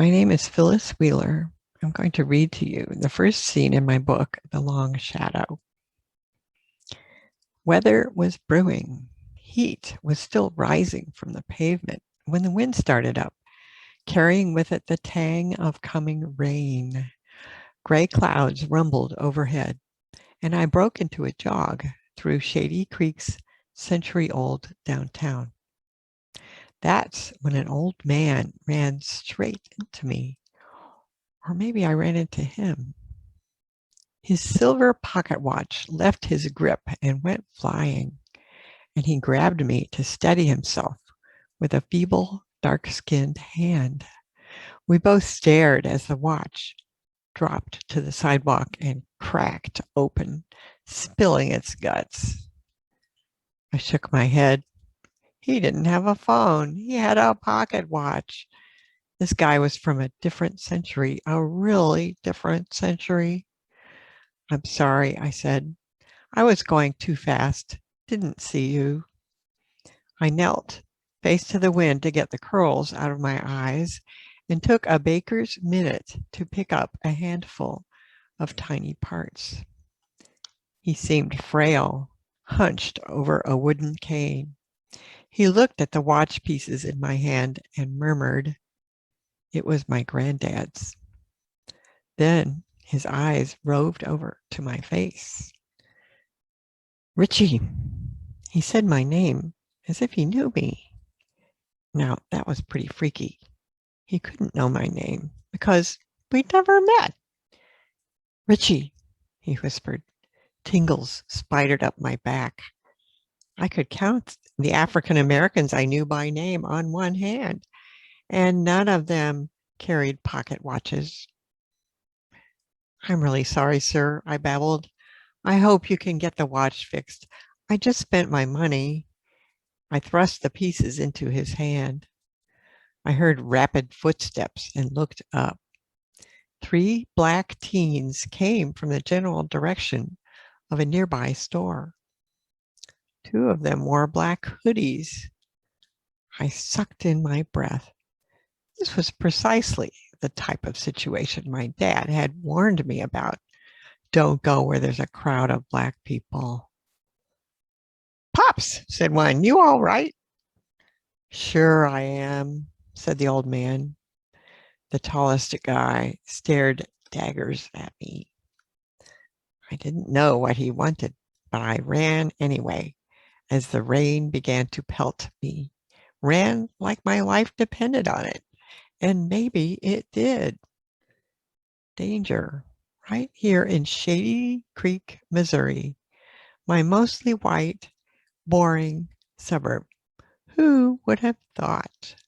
My name is Phyllis Wheeler. I'm going to read to you the first scene in my book, The Long Shadow. Weather was brewing. Heat was still rising from the pavement when the wind started up, carrying with it the tang of coming rain. Gray clouds rumbled overhead, and I broke into a jog through Shady Creek's century-old downtown. That's when an old man ran straight into me. Or maybe I ran into him. His silver pocket watch left his grip and went flying, and he grabbed me to steady himself with a feeble, dark-skinned hand. We both stared as the watch dropped to the sidewalk and cracked open, spilling its guts. I shook my head. He didn't have a phone. He had a pocket watch. This guy was from a different century, a really different century. I'm sorry, I said. I was going too fast. Didn't see you. I knelt, face to the wind to get the curls out of my eyes, and took a baker's minute to pick up a handful of tiny parts. He seemed frail, hunched over a wooden cane. He looked at the watch pieces in my hand and murmured, "It was my granddad's." Then his eyes roved over to my face. "Richie." He said my name as if he knew me. Now, that was pretty freaky. He couldn't know my name because we'd never met. "Richie," he whispered. Tingles spidered up my back. I could count the African Americans I knew by name on one hand, and none of them carried pocket watches. "I'm really sorry, sir," I babbled. "I hope you can get the watch fixed. I just spent my money." I thrust the pieces into his hand. I heard rapid footsteps and looked up. 3 black teens came from the general direction of a nearby store. 2 of them wore black hoodies. I sucked in my breath. This was precisely the type of situation my dad had warned me about. Don't go where there's a crowd of black people. "Pops," said one, "you all right?" "Sure I am," said the old man. The tallest guy stared daggers at me. I didn't know what he wanted, but I ran anyway as the rain began to pelt me. Ran like my life depended on it, and maybe it did. Danger, right here in Shady Creek, Missouri, my mostly white, boring suburb. Who would have thought?